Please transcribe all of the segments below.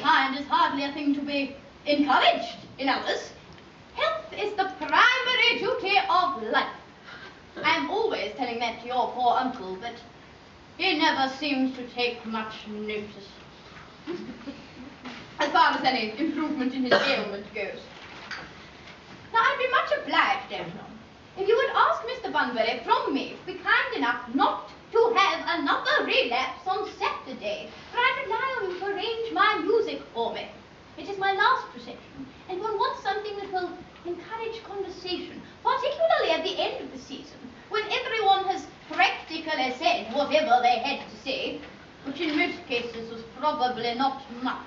kind is hardly a thing to be encouraged in others. Health is the primary duty of life. I am always telling that to your poor uncle, but he never seems to take much notice. As far as any improvement in his ailment goes. Now, I'd be much obliged, Adrian, if you would ask Mr. Bunbury from me to be kind enough not to have another relapse on Saturday, for I rely on him to arrange my music for me. It is my last reception, and one wants something that will encourage conversation, particularly at the end of the season, when everyone has practically said whatever they had to say, which in most cases was probably not much.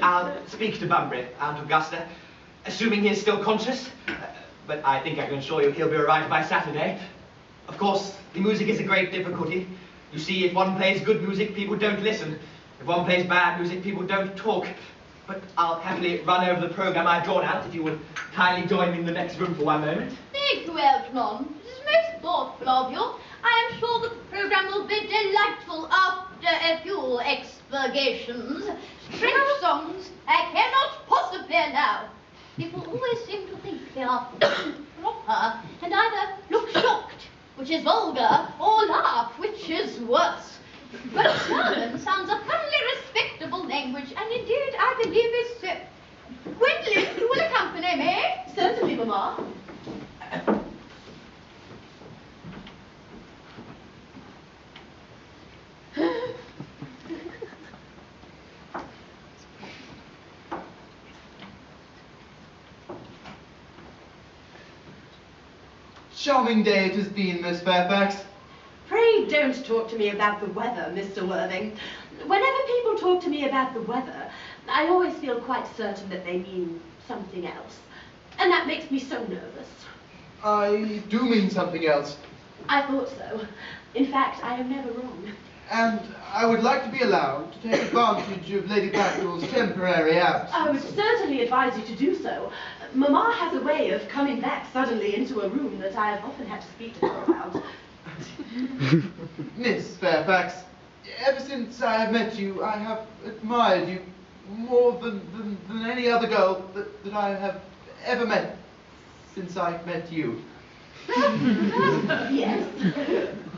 I'll speak to Bunbury, Aunt Augusta, assuming he is still conscious, but I think I can assure you he'll be all right by Saturday. Of course, the music is a great difficulty. You see, if one plays good music, people don't listen. If one plays bad music, people don't talk. But I'll happily run over the programme I've drawn out, if you would kindly join me in the next room for one moment. Thank you, Algernon. This is most thoughtful of you. I am sure that the programme will be delightful after a few expurgations. French songs I cannot possibly allow. People always seem to think they are proper, and either look shocked, which is vulgar, or laugh, which is worse. But German sounds a thoroughly respectable language, and indeed I believe is so. Gwendolen, you will accompany me? Certainly, Mamma. Charming day it has been, Miss Fairfax. Pray don't talk to me about the weather, Mr. Worthing. Whenever people talk to me about the weather, I always feel quite certain that they mean something else. And that makes me so nervous. I do mean something else. I thought so. In fact, I am never wrong. And I would like to be allowed to take advantage of Lady Bracknell's temporary absence. I would certainly advise you to do so. Mamma has a way of coming back suddenly into a room that I have often had to speak to her about. Miss Fairfax, ever since I have met you, I have admired you more than any other girl that I have ever met since I met you. Yes,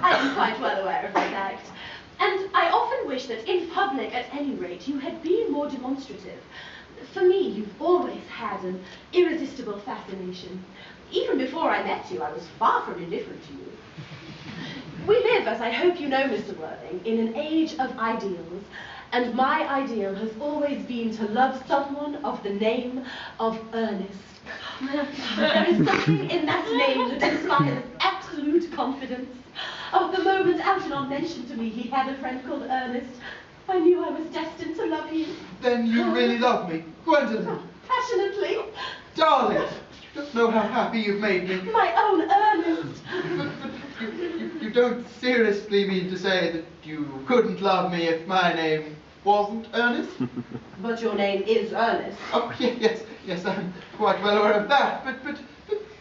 I am quite well aware of that fact. And I often wish that in public, at any rate, you had been more demonstrative. For me, you've always had an irresistible fascination. Even before I met you, I was far from indifferent to you. We live, as I hope you know, Mr. Worthing, in an age of ideals, and my ideal has always been to love someone of the name of Ernest. There is something in that name that inspires absolute confidence. Oh, the moment Algernon mentioned to me he had a friend called Ernest, I knew I was destined to love him. Then you really love me, Gwendolen. Passionately. Darling, you don't know how happy you've made me. My own Ernest. But you don't seriously mean to say that you couldn't love me if my name wasn't Ernest? But your name is Ernest. Oh, yes, I'm quite well aware of that, but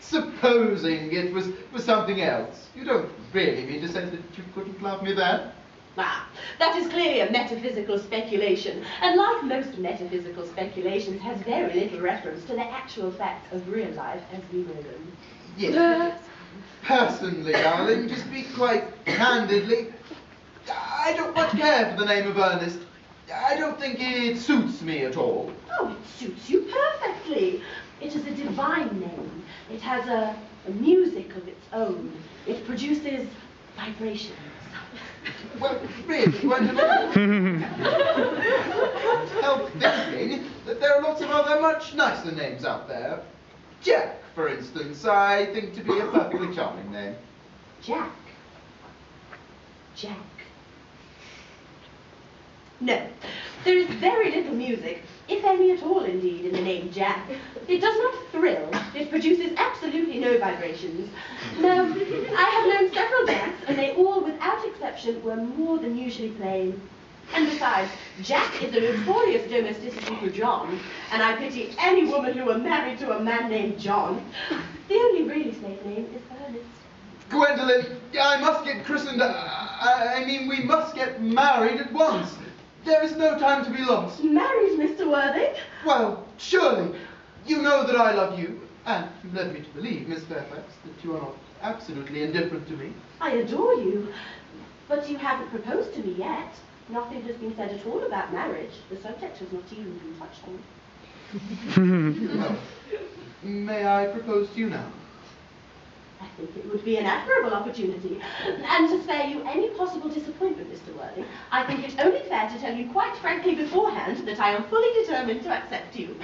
supposing it was something else. You don't really mean to say that you couldn't love me then? Ah, that is clearly a metaphysical speculation, and like most metaphysical speculations, has very little reference to the actual facts of real life as we know them. Yes, personally, darling, to speak quite candidly, I don't much care for the name of Ernest. I don't think it suits me at all. Oh, it suits you perfectly. It is a divine name. It has a music of its own. It produces vibrations. Well, really, Gwendolen, I can't help thinking that there are lots of other much nicer names out there. Jack, for instance, I think to be a perfectly charming name. Jack. Jack. No, there is very little music, if any at all indeed, in the name Jack. It does not thrill, it produces absolutely no vibrations. Now, I have known several Jacks, and they all, without exception, were more than usually plain. And besides, Jack is a notorious domesticity for John, and I pity any woman who were married to a man named John. The only really safe name is Ernest. Gwendolen, I must get christened. I mean, we must get married at once. There is no time to be lost. Married, Mr. Worthing? Well, surely. You know that I love you, and you led me to believe, Miss Fairfax, that you are not absolutely indifferent to me. I adore you, but you haven't proposed to me yet. Nothing has been said at all about marriage. The subject has not even been touched on. Well, may I propose to you now? I think it would be an admirable opportunity. And to spare you any possible disappointment, Mr. Worthing, I think it only fair to tell you quite frankly beforehand that I am fully determined to accept you.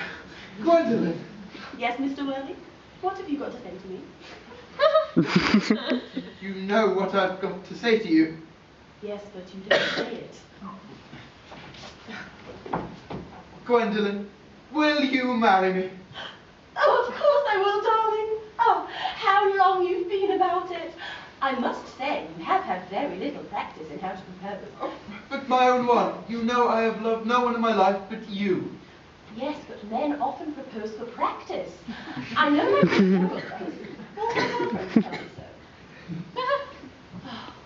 Gwendolen! Yes, Mr. Worthing? What have you got to say to me? You know what I've got to say to you. Yes, but you don't say it. Gwendolen, will you marry me? Oh, of course I will, darling. Oh, how long you've been about it. I must say, you have had very little practice in how to propose. Oh, but my own one, you know I have loved no one in my life but you. Yes, but men often propose for practice. I know my friends does. All my friends tell me so. Oh,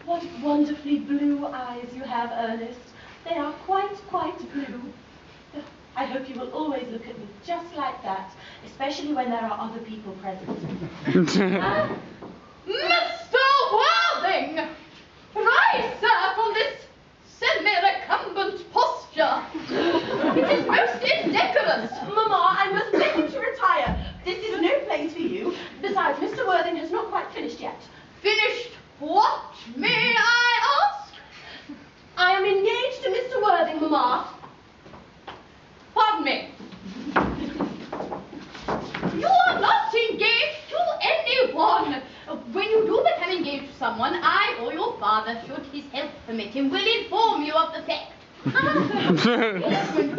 what wonderfully blue eyes you have, Ernest. They are quite blue. I hope you will always look at me just like that, especially when there are other people present. Mr. Worthing! Rise, sir, from this semi-recumbent posture. It is most indecorous. Mamma, I must beg you to retire. This is no place for you. Besides, Mr. Worthing has not quite finished yet. Finished what, may I ask? I am engaged to Mr. Worthing, Mamma. Pardon me. You are not engaged to anyone. When you do become engaged to someone, I or your father, should his health permit him, will inform you of the fact. Yes, when you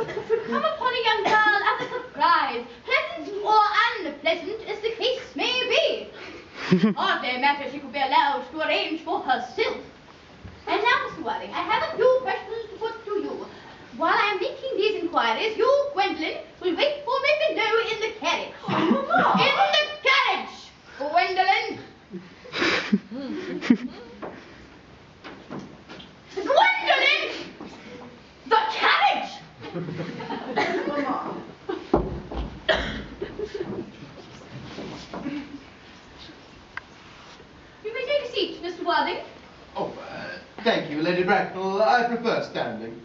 come upon a young girl as a surprise, pleasant or unpleasant as the case may be. Hardly a matter she could be allowed to arrange for herself. And now, Mr. Worthing, I have a few questions to put to you. While I am making these inquiries, you, Gwendolen, will wait for me below in the carriage. Oh, In the carriage, Gwendolen. Gwendolen! The carriage! Mamma. You may take a seat, Mr. Worthing. Oh, thank you, Lady Bracknell. I prefer standing.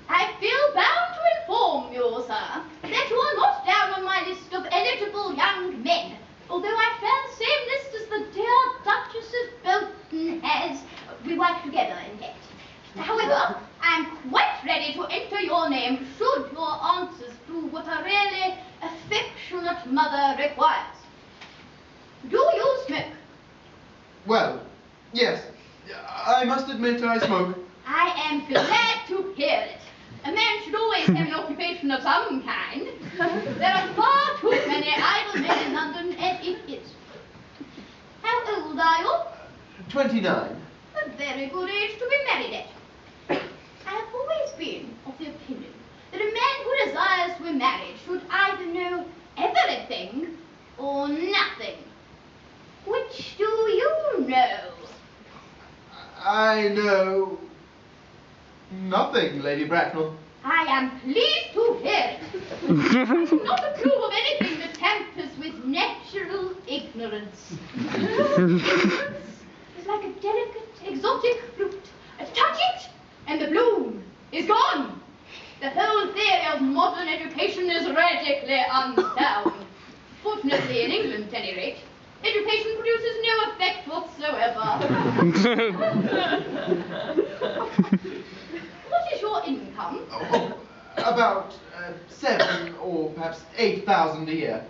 I feel bound to inform you, sir, that you are not down on my list of eligible young men, although I share the same list as the dear Duchess of Bolton has. We work together, in fact. However, I am quite ready to enter your name should your answers prove what a really affectionate mother requires. Do you smoke? Well, yes. I must admit I smoke. I am glad to hear it. A man should always have an occupation of some kind. There are far too many idle men in London as it is. How old are you? 29. A very good age to be married at. I have always been of the opinion that a man who desires to be married should either know everything or nothing. Which do you know? I know nothing, Lady Bracknell. I am pleased to hear it. I do not approve of anything that tampers with natural ignorance. Ignorance is like a delicate, exotic fruit. Touch it, and the bloom is gone. The whole theory of modern education is radically unsound. Fortunately, in England, at any rate, education produces no effect whatsoever. What is your income? Oh, about 7 or perhaps 8,000 a year.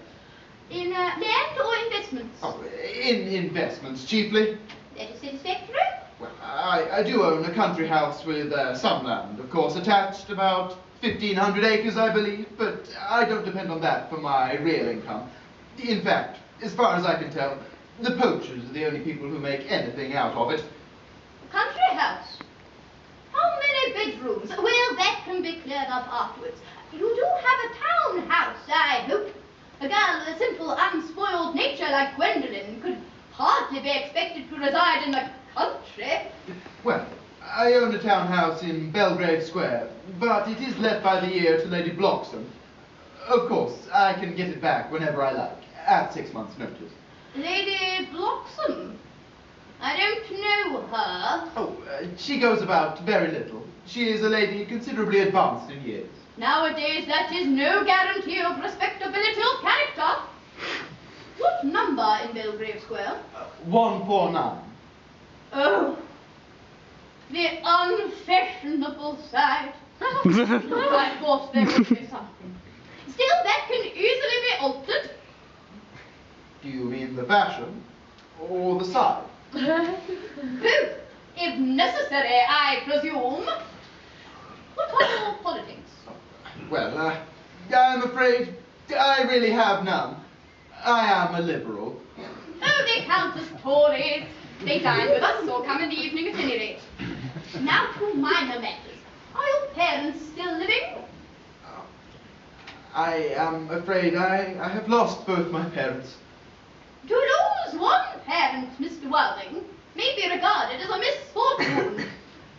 In land or investments? Oh, in investments, chiefly. That is satisfactory. Well, I do own a country house with some land, of course, attached, about 1,500 acres, I believe, but I don't depend on that for my real income. In fact, as far as I can tell, the poachers are the only people who make anything out of it. Country house. How many bedrooms? Well, that can be cleared up afterwards. You do have a town house, I hope. A girl with a simple, unspoiled nature like Gwendolen could hardly be expected to reside in the country. Well, I own a townhouse in Belgrave Square, but it is let by the year to Lady Bloxham. Of course, I can get it back whenever I like, at 6 months' notice. Lady Bloxham? I don't know her. Oh, she goes about very little. She is a lady considerably advanced in years. Nowadays, that is no guarantee of respectability or character. What number in Belgrave Square? 149. Oh, the unfashionable side. I thought there would be something. Still, that can easily be altered. Do you mean the fashion or the side? Both, if necessary, I presume. What are your politics? Well, I'm afraid I really have none. I am a liberal. Oh, they count as Tories. They dine with us or come in the evening at any rate. Now to minor matters. Are your parents still living? I am afraid I have lost both my parents. To lose one parent, Mr. Wilding, may be regarded as a misfortune.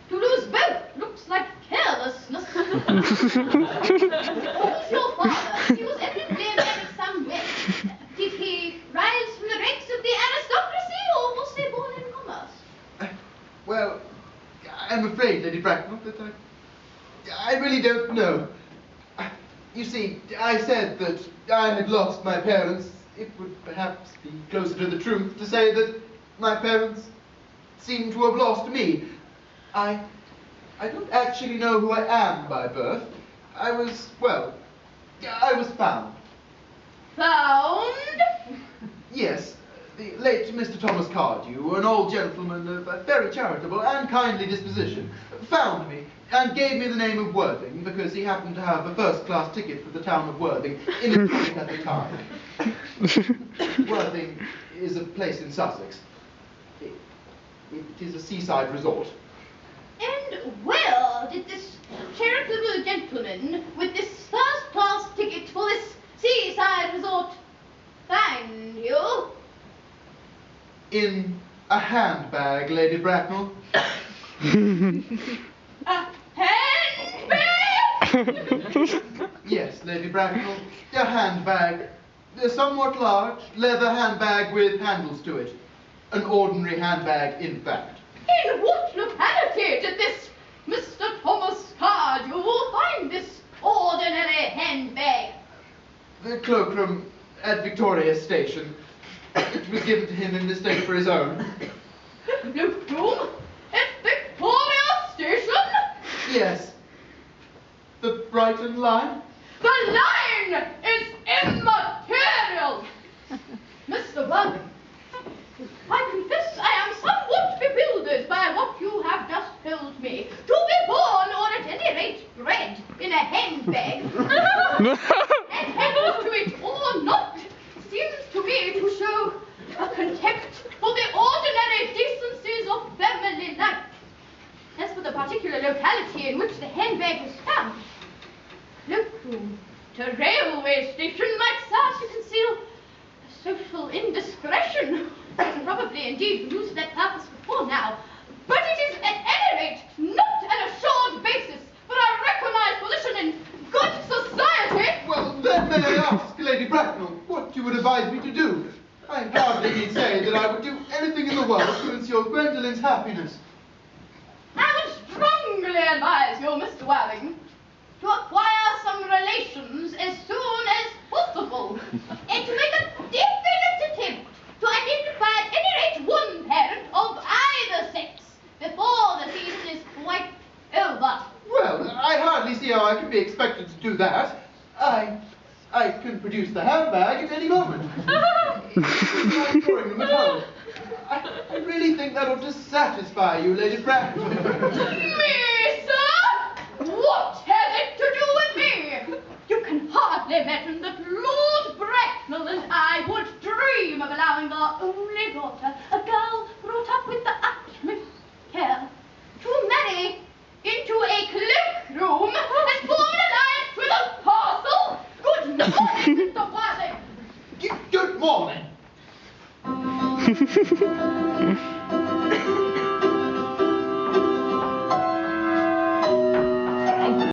To lose both looks like carelessness. Who's your father? He was evidently a man of some wealth. Did he rise from the ranks of the aristocracy, or was he born in commerce? Well, I'm afraid, Lady Bracknell, that I really don't know. You see, I said that I had lost my parents. It would perhaps be closer to the truth to say that my parents seem to have lost me. I don't actually know who I am by birth. I was found. Found? Yes, the late Mr. Thomas Cardew, an old gentleman of a very charitable and kindly disposition, found me and gave me the name of Worthing because he happened to have a first-class ticket for the town of Worthing in his pocket at the time. Worthing is a place in Sussex. It is a seaside resort. And where did this charitable gentleman with this first-class ticket for this seaside resort find you? In a handbag, Lady Bracknell. A handbag? Yes, Lady Bracknell, a handbag. A somewhat large, leather handbag with handles to it. An ordinary handbag, in fact. In what locality did this Mr. Thomas Cardew find this ordinary handbag? The cloakroom at Victoria Station. It was given to him in mistake for his own. Cloakroom at Victoria Station? Yes. The Brighton line? The line is immaterial! Mr. Worthing, I confess I am somewhat bewildered by what you have just told me. To be born, or at any rate bred, in a handbag, and handles to it or not, seems to me to show a contempt for the ordinary decencies of family life. As for the particular locality in which the handbag was found, cloakroom to railway station might serve to conceal a social indiscretion. And probably indeed used that purpose before now. But it is at any rate not an assured basis for a recognised position in good society. Well, then may I ask, Lady Bracknell, what you would advise me to do? I hardly need say that I would do anything in the world to ensure Gwendolen's happiness. I would strongly advise you, Mr. Wadding, to acquire some relations as soon as possible, and to make a definite attempt to identify at any rate one parent of either sex before the season is quite over. Well, I hardly see how I can be expected to do that. I can produce the handbag at any moment. It's my drawing room at home. I really think that ought to satisfy you, Lady Bracknell. Me